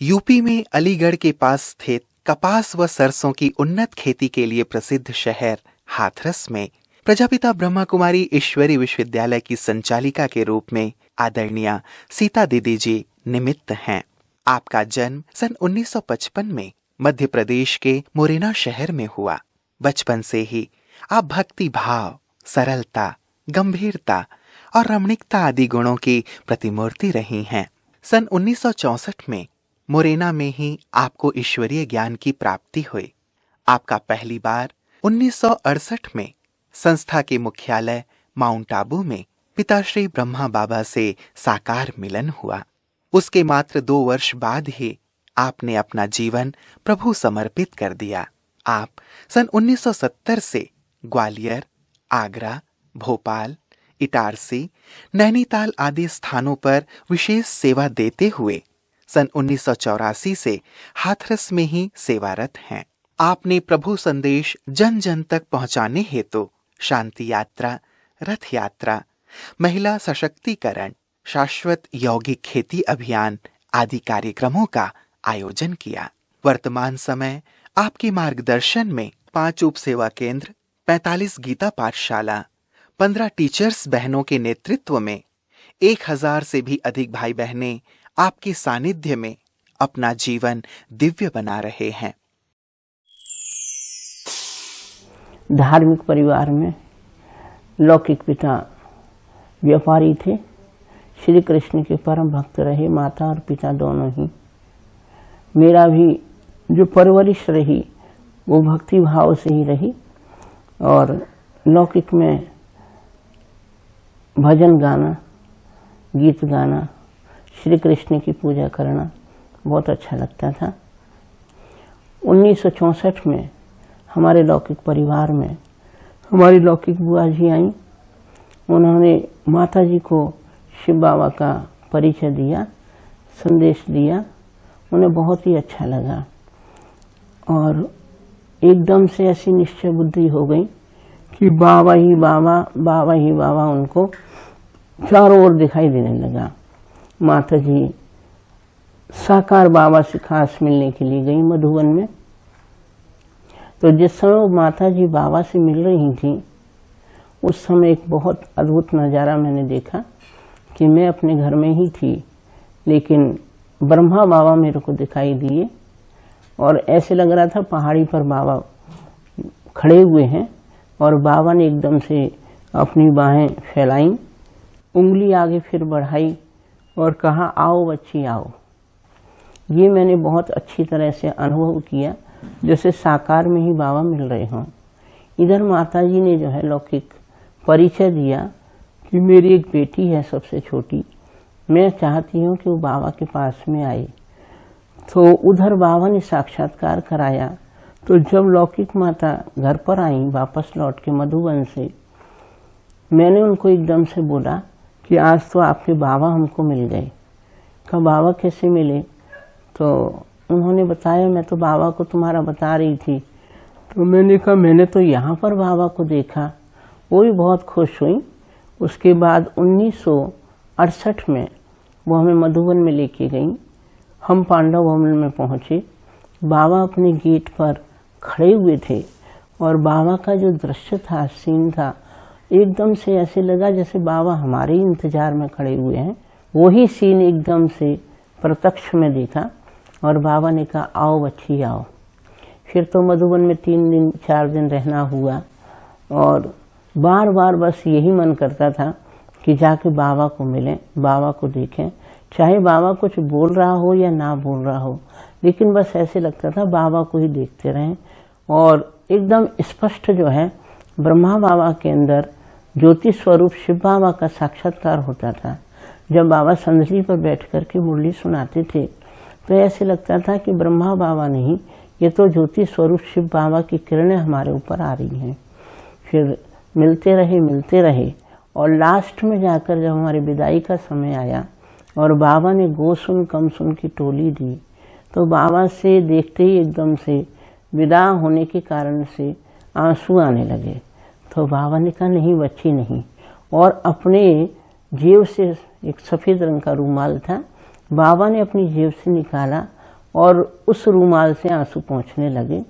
UP में अलीगढ़ के पास स्थित कपास व सरसों की उन्नत खेती के लिए प्रसिद्ध शहर हाथरस में प्रजापिता ब्रह्मा कुमारी ईश्वरी विश्वविद्यालय की संचालिका के रूप में आदरणीय सीता दीदी जी निमित्त हैं। आपका जन्म सन 1955 में मध्य प्रदेश के मुरैना शहर में हुआ। बचपन से ही आप भक्ति भाव, सरलता, गंभीरता और रमणीकता आदि गुणों की प्रतिमूर्ति रही हैं। सन 1964 में मुरैना में ही आपको ईश्वरीय ज्ञान की प्राप्ति हुई। आपका पहली बार 1968 में संस्था के मुख्यालय माउंट आबू में पिताश्री ब्रह्मा बाबा से साकार मिलन हुआ। उसके मात्र 2 वर्ष बाद ही आपने अपना जीवन प्रभु समर्पित कर दिया। आप सन 1970 से ग्वालियर, आगरा, भोपाल, इटारसी, नैनीताल आदि स्थानों पर विशेष सेवा देते हुए सन 1984 से हाथरस में ही सेवारत हैं। आपने प्रभु संदेश जन जन तक पहुंचाने हेतु शांति यात्रा, रथ यात्रा, महिला सशक्तिकरण, शाश्वत यौगिक खेती अभियान आदि कार्यक्रमों का आयोजन किया। वर्तमान समय आपके मार्गदर्शन में 5 उप सेवा केंद्र, 45 गीता पाठशाला, 15 टीचर्स बहनों के नेतृत्व में 1000 से भी अधिक भाई बहनें आपके सानिध्य में अपना जीवन दिव्य बना रहे हैं। धार्मिक परिवार में लौकिक पिता व्यापारी थे। श्री कृष्ण के परम भक्त रहे, माता और पिता दोनों ही। मेरा भी जो परवरिश रही वो भक्ति भाव से ही रही और लौकिक में भजन गाना, गीत गाना, श्री कृष्ण की पूजा करना बहुत अच्छा लगता था। 1964 में हमारे लौकिक परिवार में हमारी लौकिक बुआ जी आई। उन्होंने माता जी को शिव बाबा का परिचय दिया, संदेश दिया। उन्हें बहुत ही अच्छा लगा और एकदम से ऐसी निश्चय बुद्धि हो गई कि बाबा ही बाबा, बाबा ही बाबा उनको चारों ओर दिखाई देने लगा। माता जी साकार बाबा से खास मिलने के लिए गई मधुबन में। तो जिस समय माता जी बाबा से मिल रही थी उस समय एक बहुत अद्भुत नज़ारा मैंने देखा कि मैं अपने घर में ही थी लेकिन ब्रह्मा बाबा मेरे को दिखाई दिए और ऐसे लग रहा था पहाड़ी पर बाबा खड़े हुए हैं और बाबा ने एकदम से अपनी बाहें फैलाई, उंगली आगे फिर बढ़ाई और कहा, आओ बच्ची आओ। ये मैंने बहुत अच्छी तरह से अनुभव किया जैसे साकार में ही बाबा मिल रहे हों। इधर माता जी ने जो है लौकिक परिचय दिया कि मेरी एक बेटी है सबसे छोटी, मैं चाहती हूँ कि वो बाबा के पास में आए। तो उधर बाबा ने साक्षात्कार कराया। तो जब लौकिक माता घर पर आई वापस लौट के मधुबन से, मैंने उनको एकदम से बोला कि आज तो आपके बाबा हमको मिल गए। कहा बाबा कैसे मिले? तो उन्होंने बताया मैं तो बाबा को तुम्हारा बता रही थी। तो मैंने कहा मैंने तो यहाँ पर बाबा को देखा। वो भी बहुत खुश हुई। उसके बाद 1968 में वो हमें मधुबन में लेके गई। हम पांडव भवन में पहुँचे। बाबा अपने गेट पर खड़े हुए थे और बाबा का जो दृश्य था, सीन था, एकदम से ऐसे लगा जैसे बाबा हमारे ही इंतजार में खड़े हुए हैं। वही सीन एकदम से प्रत्यक्ष में देखा और बाबा ने कहा आओ बच्ची आओ। फिर तो मधुबन में 3 दिन 4 दिन रहना हुआ और बार बार बस यही मन करता था कि जाके बाबा को मिलें, बाबा को देखें, चाहे बाबा कुछ बोल रहा हो या ना बोल रहा हो, लेकिन बस ऐसे लगता था बाबा को ही देखते रहें। और एकदम स्पष्ट जो है ब्रह्मा बाबा के अंदर ज्योति स्वरूप शिव बाबा का साक्षात्कार होता था। जब बाबा संदली पर बैठ कर के मुरली सुनाते थे तो ऐसे लगता था कि ब्रह्मा बाबा नहीं, ये तो ज्योति स्वरूप शिव बाबा की किरणें हमारे ऊपर आ रही हैं। फिर मिलते रहे और लास्ट में जाकर जब हमारी विदाई का समय आया और बाबा ने गो सुन कम सुन की टोली दी, तो बाबा से देखते ही एकदम से विदा होने के कारण से आंसू आने लगे। तो बाबा ने कहा नहीं बच्ची नहीं, और अपने जेब से एक सफ़ेद रंग का रुमाल था, बाबा ने अपनी जेब से निकाला और उस रूमाल से आंसू पहुँचने लगे।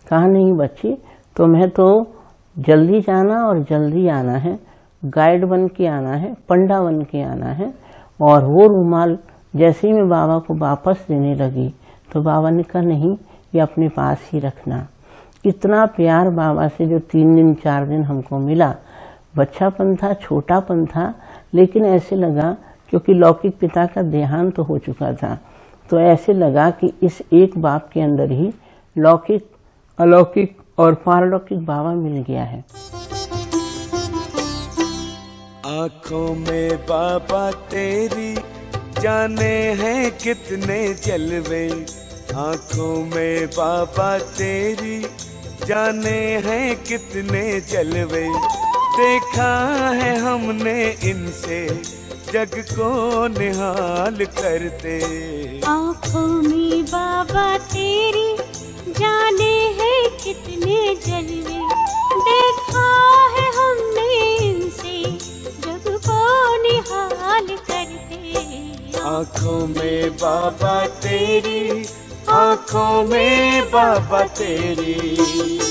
कहा नहीं बच्ची, तुम्हें तो जल्दी जाना और जल्दी आना है, गाइड बन के आना है, पंडा बन के आना है। और वो रूमाल जैसे ही मैं बाबा को वापस देने लगी तो बाबा ने कहा नहीं, ये अपने पास ही रखना। इतना प्यार बाबा से जो 3 दिन 4 दिन हमको मिला। बच्चापन था, छोटापन था, लेकिन ऐसे लगा, क्योंकि लौकिक पिता का देहांत तो हो चुका था, तो ऐसे लगा कि इस एक बाप के अंदर ही लौकिक, अलौकिक और पारलौकिक बाबा मिल गया है। आँखों में बाबा तेरी जाने हैं कितने जलवे, आँखों में बाबा तेरी जाने हैं कितने जलवे, देखा है हमने इनसे जग को निहाल करते। आँखों में बाबा तेरी जाने हैं कितने जलवे, देखा है हमने इनसे जग को निहाल करते। आँखों में बाबा तेरी, आँखों में बाबा तेरी।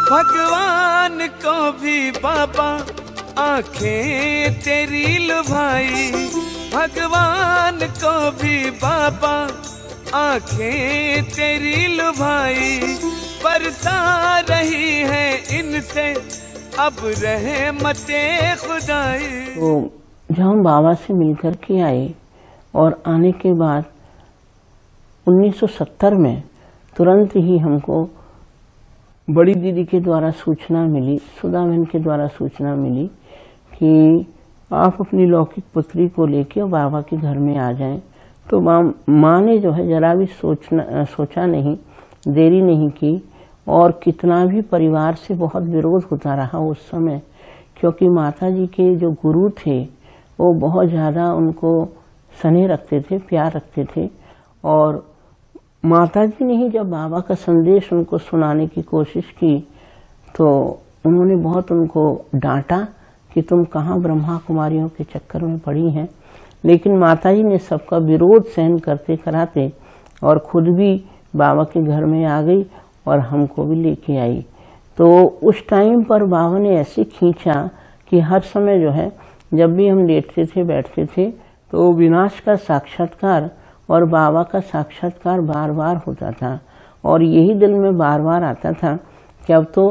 भगवान को भी बाबा आंखें तेरी लुभाई, भगवान को भी बाबा आंखें तेरी लुभाई, बरसा रही है इनसे अब रहमते खुदाई। तो जब हम बाबा से मिलकर के आए और आने के बाद 1970 में तुरंत ही हमको बड़ी दीदी के द्वारा सूचना मिली, सुधा बहन के द्वारा सूचना मिली कि आप अपनी लौकिक पुत्री को लेके बाबा के घर में आ जाएं। तो माँ ने जो है जरा भी सोचा नहीं, देरी नहीं की। और कितना भी परिवार से बहुत विरोध होता रहा उस समय, क्योंकि माता जी के जो गुरु थे वो बहुत ज़्यादा उनको स्नेह रखते थे, प्यार रखते थे। और माता जी ने ही जब बाबा का संदेश उनको सुनाने की कोशिश की तो उन्होंने बहुत उनको डांटा कि तुम कहाँ ब्रह्मा कुमारियों के चक्कर में पड़ी हैं। लेकिन माता जी ने सबका विरोध सहन करते कराते और खुद भी बाबा के घर में आ गई और हमको भी लेके आई। तो उस टाइम पर बाबा ने ऐसे खींचा कि हर समय जो है जब भी हम लेटते थे बैठते थे तो विनाश का साक्षात्कार और बाबा का साक्षात्कार बार बार होता था। और यही दिल में बार बार आता था कि अब तो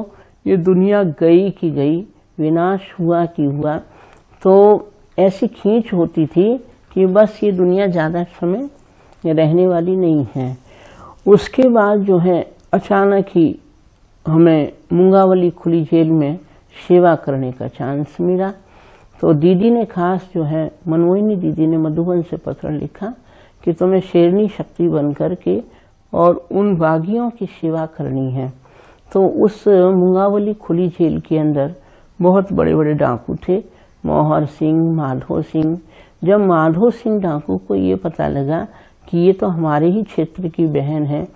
ये दुनिया गई की गई, विनाश हुआ कि हुआ। तो ऐसी खींच होती थी कि बस ये दुनिया ज़्यादा समय रहने वाली नहीं है। उसके बाद जो है अचानक ही हमें मुंगावली खुली जेल में सेवा करने का चांस मिला। तो दीदी ने खास जो है मनमोहिनी दीदी ने मधुबन से पत्र लिखा कि तुम्हें शेरनी शक्ति बन करके और उन बागियों की सेवा करनी है। तो उस मुंगावली खुली जेल के अंदर बहुत बड़े बड़े डाकू थे, मोहर सिंह, माधो सिंह। जब माधो सिंह डाकू को ये पता लगा कि ये तो हमारे ही क्षेत्र की बहन है,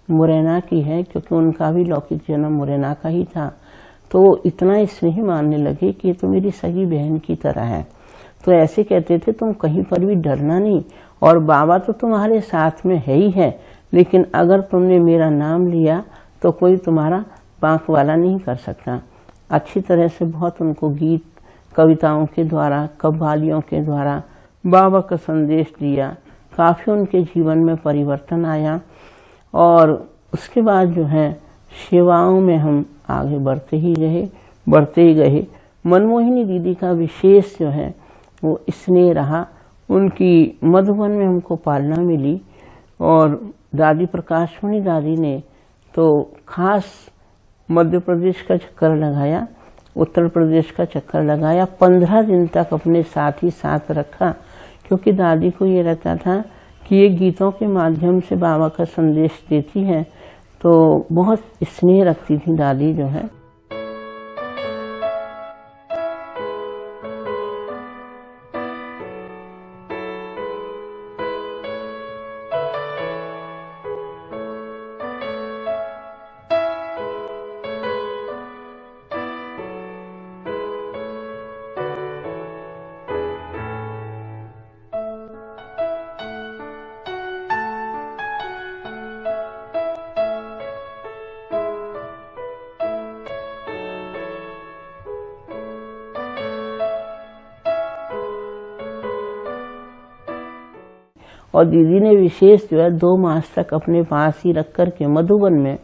मुरैना की है, क्योंकि उनका भी लौकिक जन्म मुरैना का ही था, तो इतना स्नेह मानने लगे कि ये तो मेरी सगी बहन की तरह है। तो ऐसे कहते थे तुम कहीं पर भी डरना नहीं, और बाबा तो तुम्हारे साथ में है ही है, लेकिन अगर तुमने मेरा नाम लिया तो कोई तुम्हारा बांक वाला नहीं कर सकता। अच्छी तरह से बहुत उनको गीत कविताओं के द्वारा, कव्वालियों के द्वारा बाबा का संदेश दिया। काफ़ी उनके जीवन में परिवर्तन आया और उसके बाद जो है सेवाओं में हम आगे बढ़ते ही गए। मनमोहिनी दीदी का विशेष जो है वो स्नेह रहा। उनकी मधुबन में हमको पालना मिली और दादी प्रकाशमणि दादी ने तो खास मध्य प्रदेश का चक्कर लगाया, उत्तर प्रदेश का चक्कर लगाया। 15 दिन तक अपने साथ ही साथ रखा, क्योंकि दादी को ये रहता था कि ये गीतों के माध्यम से बाबा का संदेश देती है। तो बहुत स्नेह रखती थी दादी जो है। और दीदी ने विशेष जो है 2 मास तक अपने पास ही रख कर के मधुबन में,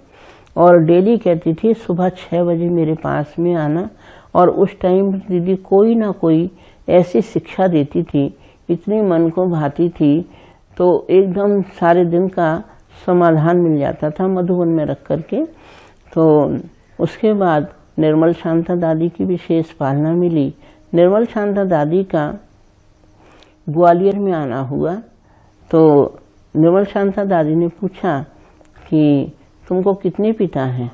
और डेली कहती थी सुबह 6 बजे मेरे पास में आना। और उस टाइम दीदी कोई ना कोई ऐसी शिक्षा देती थी, इतनी मन को भाती थी, तो एकदम सारे दिन का समाधान मिल जाता था मधुबन में रख कर के। तो उसके बाद निर्मल शांता दादी की विशेष पालना मिली। निर्मल शांता दादी का ग्वालियर में आना हुआ, तो निर्मल शांता दादी ने पूछा कि तुमको कितने पिता हैं?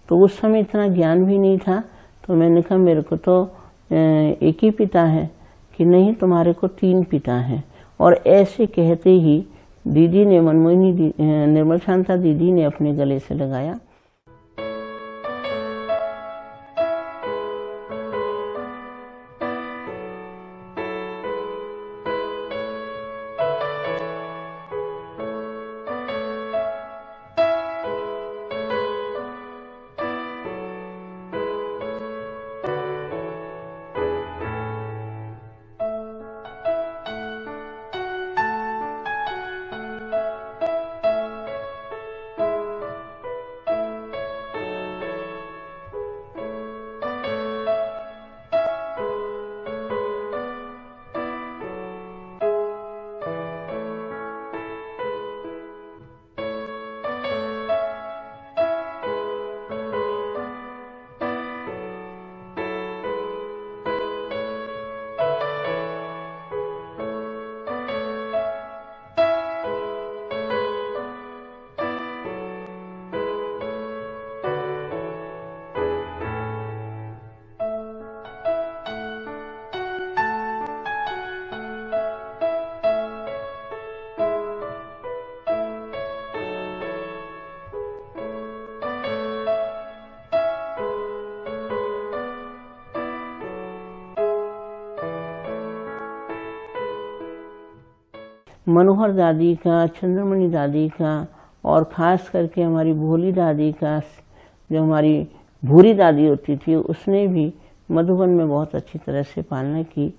तो उस समय इतना ज्ञान भी नहीं था, तो मैंने कहा मेरे को तो एक ही पिता है। कि नहीं, तुम्हारे को 3 पिता हैं। और ऐसे कहते ही दीदी ने, मनमोहिनी निर्मल शांता दीदी ने अपने गले से लगाया। मनोहर दादी का, चंद्रमणि दादी का, और ख़ास करके हमारी भोली दादी का, जो हमारी भूरी दादी होती थी, उसने भी मधुबन में बहुत अच्छी तरह से पालना की।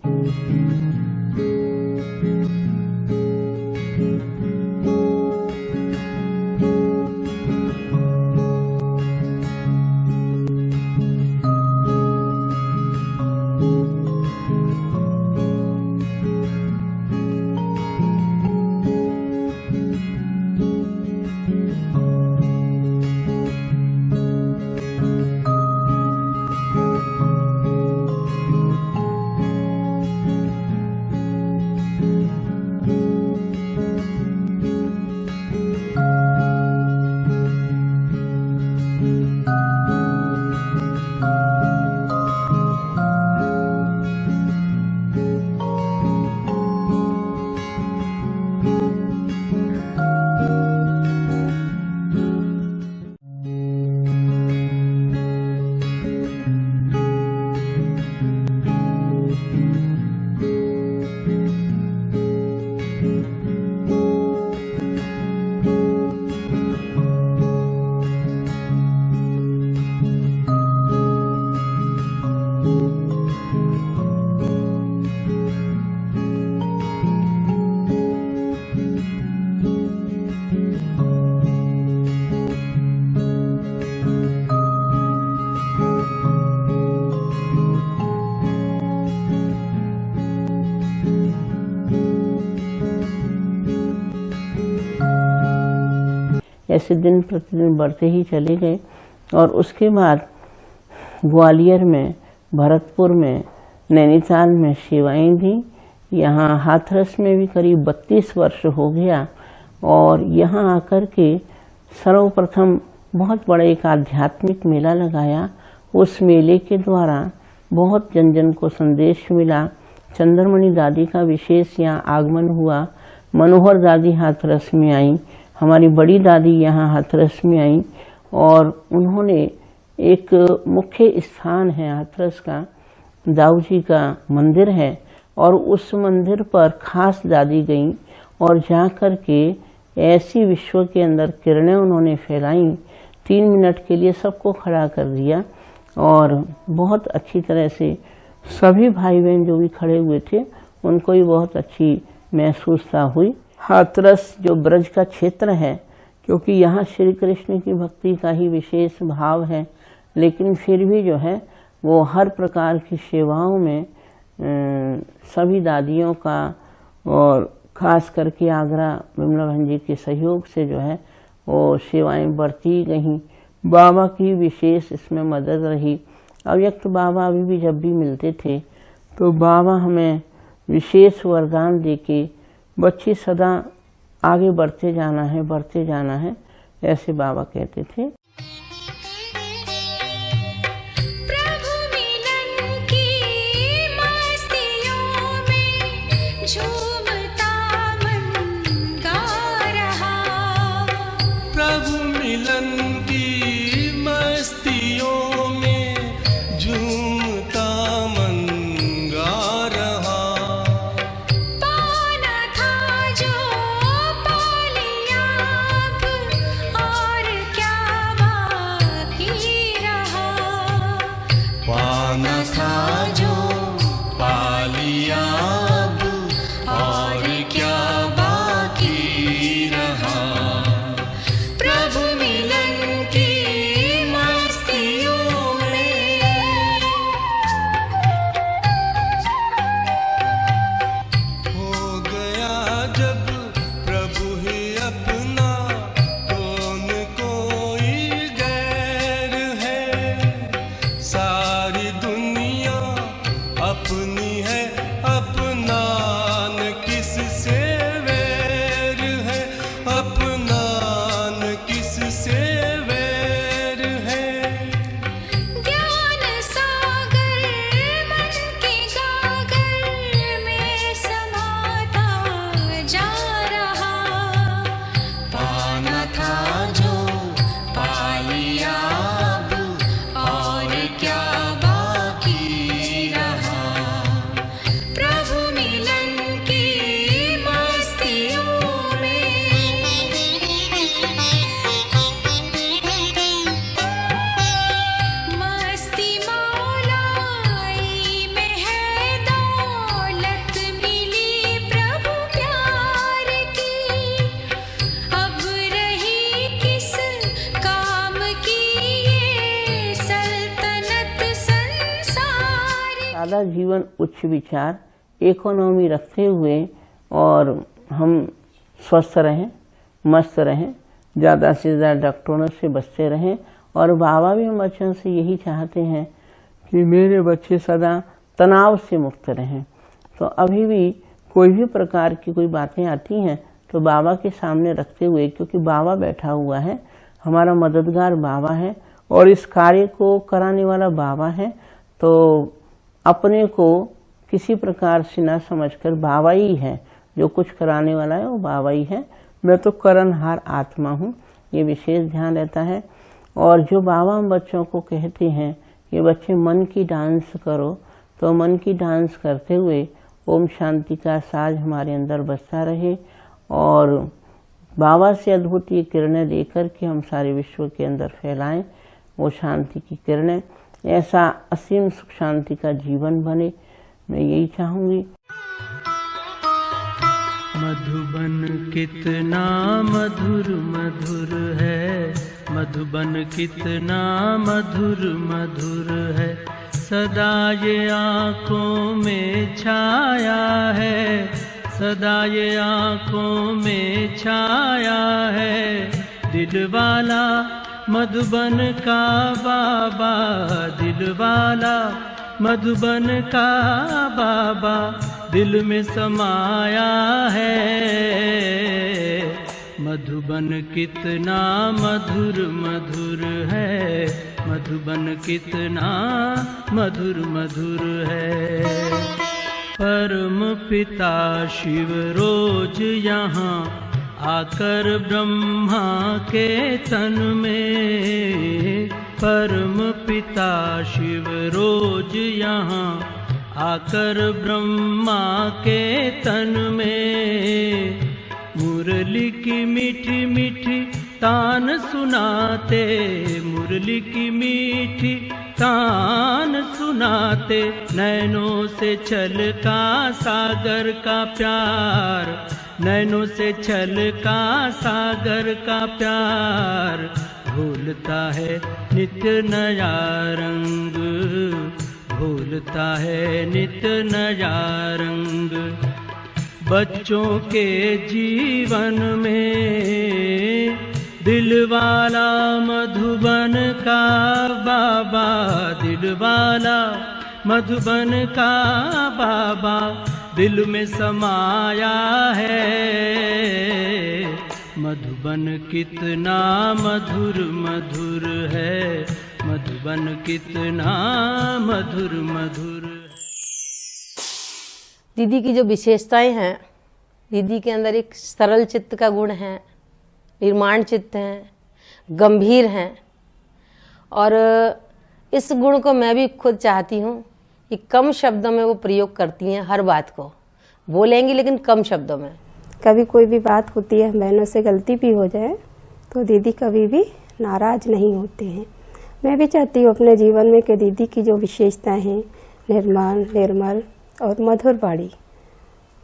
ऐसे दिन प्रतिदिन बढ़ते ही चले गए। और उसके बाद ग्वालियर में, भरतपुर में, नैनीताल में सेवाएं दी। यहाँ हाथरस में भी करीब 32 वर्ष हो गया। और यहाँ आकर के सर्वप्रथम बहुत बड़ा एक आध्यात्मिक मेला लगाया। उस मेले के द्वारा बहुत जन जन को संदेश मिला। चंद्रमणि दादी का विशेष यहाँ आगमन हुआ। मनोहर दादी हाथरस में आई, हमारी बड़ी दादी यहाँ हाथरस में आई, और उन्होंने एक मुख्य स्थान है हाथरस का, दाऊ जी का मंदिर है, और उस मंदिर पर खास दादी गई और जा कर के ऐसी विश्व के अंदर किरणें उन्होंने फैलाई। 3 मिनट के लिए सबको खड़ा कर दिया और बहुत अच्छी तरह से सभी भाई बहन जो भी खड़े हुए थे उनको भी बहुत अच्छी महसूसता हुई। हाथरस जो ब्रज का क्षेत्र है, क्योंकि यहाँ श्री कृष्ण की भक्ति का ही विशेष भाव है, लेकिन फिर भी जो है वो हर प्रकार की सेवाओं में सभी दादियों का और खास करके आगरा विमला बहन जी के सहयोग से जो है वो सेवाएं बढ़ती गईं। बाबा की विशेष इसमें मदद रही। अव्यक्त बाबा अभी भी जब भी मिलते थे तो बाबा हमें विशेष वरदान देके बच्चे सदा आगे बढ़ते जाना है, ऐसे बाबा कहते थे। प्रभु मिलन की मस्तियों में झूमता मन गा रहा। प्रभु मिलन की मस्तियों में झूमता मन गा रहा। पाना था जो पा लिया अब और क्या बाकी रहा। पाना था जो पा लिया अब और क्या बाकी रहा। प्रभु मिलन की मस्तियों में। हो गया जब प्रभु ही अपना, कौन कोई गैर है। सारी दुनिया अपनी है, अपना न किससे वैर है, अपना न किससे वैर है। ज्ञान सागर मन के गागर में समाता जा रहा। पाना था जो पा लिया अब और क्या बाकी रहा। प्रभु मिलन की मस्तियों में। मस्ती मौलाई में है दौलत मिली प्रभु प्यार की। अब रही किस काम की ये सल्तनत संसार। सादा जीवन, उच्च विचार, इकोनॉमी रखते हुए और हम स्वस्थ रहें, मस्त रहें, ज़्यादा से ज़्यादा डॉक्टरों से बचते रहें। और बाबा भी हम बच्चों से यही चाहते हैं कि मेरे बच्चे सदा तनाव से मुक्त रहें। तो अभी भी कोई भी प्रकार की कोई बातें आती हैं तो बाबा के सामने रखते हुए, क्योंकि बाबा बैठा हुआ है, हमारा मददगार बाबा है और इस कार्य को कराने वाला बाबा है, तो अपने को किसी प्रकार से न समझकर बाबा ही है जो कुछ कराने वाला है, वो बाबा ही है। मैं तो करनहार आत्मा हूँ, ये विशेष ध्यान रहता है। और जो बाबा हम बच्चों को कहते हैं कि बच्चे मन की डांस करो, तो मन की डांस करते हुए ओम शांति का साज हमारे अंदर बजता रहे और बाबा से अद्भुत ये किरणें देकर के हम सारे विश्व के अंदर फैलाएं वो शांति की किरणें। ऐसा असीम सुख शांति का जीवन बने, मैं यही चाहूँगी। मधुबन कितना मधुर मधुर है, मधुबन कितना मधुर मधुर है। सदा ये आँखों में छाया है, सदा ये आँखों में छाया है। दिलवाला मधुबन का बाबा, दिलवाला मधुबन का बाबा दिल में समाया है। मधुबन कितना मधुर मधुर है, मधुबन कितना मधुर मधुर है। परम पिता शिव रोज यहाँ आकर ब्रह्मा के तन में, परम पिता शिव रोज यहाँ आकर ब्रह्मा के तन में। मुरली की मीठी मीठी तान सुनाते, मुरली की मीठी तान सुनाते। नैनों से छलका सागर का प्यार, नैनों से छलका सागर का प्यार, भूलता है नित्य नया रंग, भूलता है नित्य नया रंग। बच्चों के जीवन में दिलवाला मधुबन का बाबा, दिलवाला मधुबन का बाबा दिल में समाया है। मधुबन कितना मधुर मधुर है, मधुबन कितना मधुर मधुर है। दीदी की जो विशेषताएं हैं, दीदी के अंदर एक सरल चित्त का गुण है, निर्माण चित्त हैं, गंभीर हैं। और इस गुण को मैं भी खुद चाहती हूँ कि कम शब्दों में वो प्रयोग करती हैं, हर बात को बोलेंगी लेकिन कम शब्दों में। कभी कोई भी बात होती है, बहनों से गलती भी हो जाए तो दीदी कभी भी नाराज नहीं होते हैं। मैं भी चाहती हूँ अपने जीवन में कि दीदी की जो विशेषताएं हैं, निर्माण, निर्मल और मधुर बाड़ी,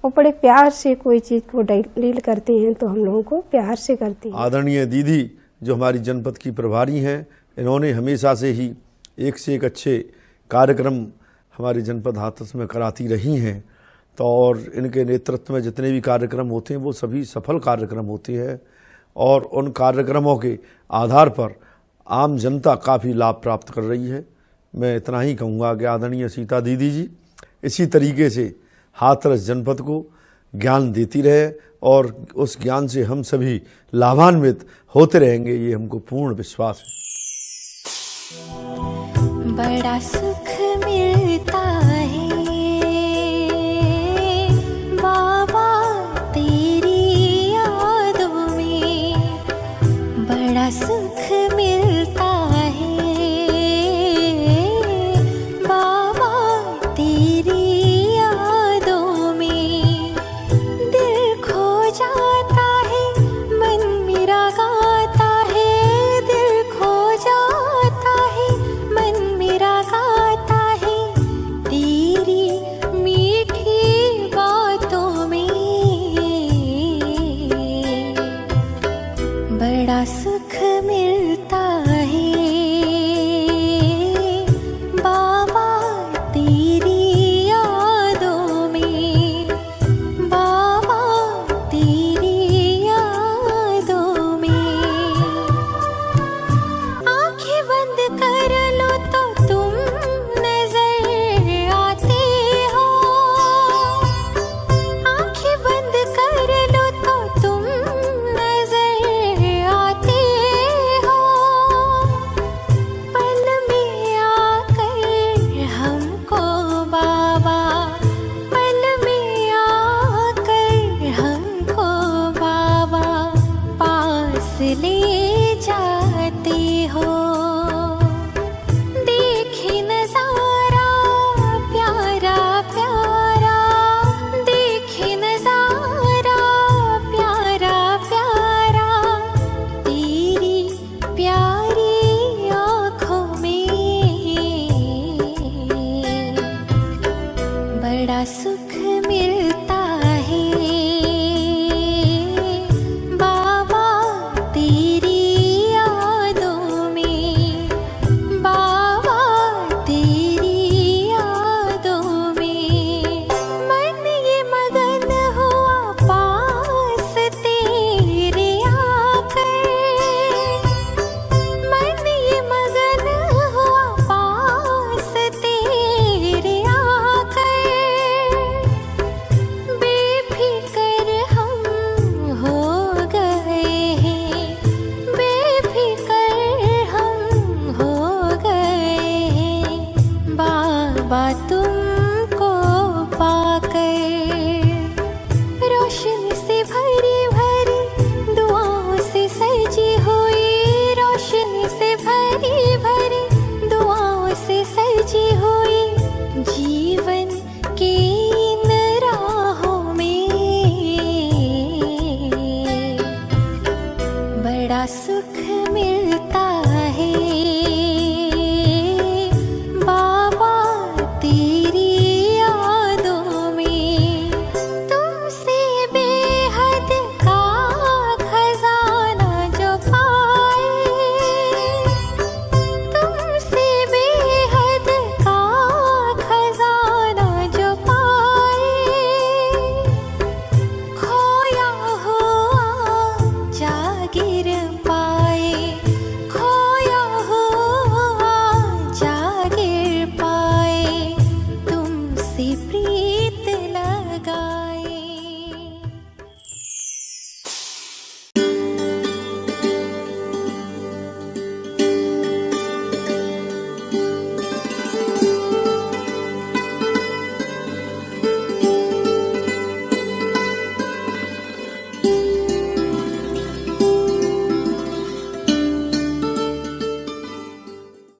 वो बड़े प्यार से कोई चीज़ को डील करती हैं तो हम लोगों को प्यार से करती हैं। आदरणीय दीदी जो हमारी जनपद की प्रभारी हैं, इन्होंने हमेशा से ही एक से एक अच्छे कार्यक्रम हमारी जनपद हाथरस में कराती रही हैं। तो और इनके नेतृत्व में जितने भी कार्यक्रम होते हैं वो सभी सफल कार्यक्रम होते हैं और उन कार्यक्रमों के आधार पर आम जनता काफ़ी लाभ प्राप्त कर रही है। मैं इतना ही कहूँगा कि आदरणीय सीता दीदी जी इसी तरीके से हाथरस जनपद को ज्ञान देती रहे और उस ज्ञान से हम सभी लाभान्वित होते रहेंगे, ये हमको पूर्ण विश्वास है। बड़ा सुख मिलता है बाबा तेरी यादों में, बड़ा सुख मिलता है बाबा तेरी यादों में। दिल खो जाता है, मन मेरा गाता है, दिल खो जाता है, मन मेरा गाता है तेरी मीठी बातों में। बड़ा सुख मिलता है बाबा तेरी यादों में, बाबा तेरी यादों में। आंखें बंद कर लो तो तुम नजर आते हो, आंखें बंद कर लो तो तुम नजर आते हो। पल में आकर हमको बाबा, पल में आकर हमको बाबा पास ले जाते हो। देखे नजारा प्यारा प्यारा, देखे नजारा प्यारा प्यारा तेरी प्यारी आँखों में। बड़ा सुख मिलता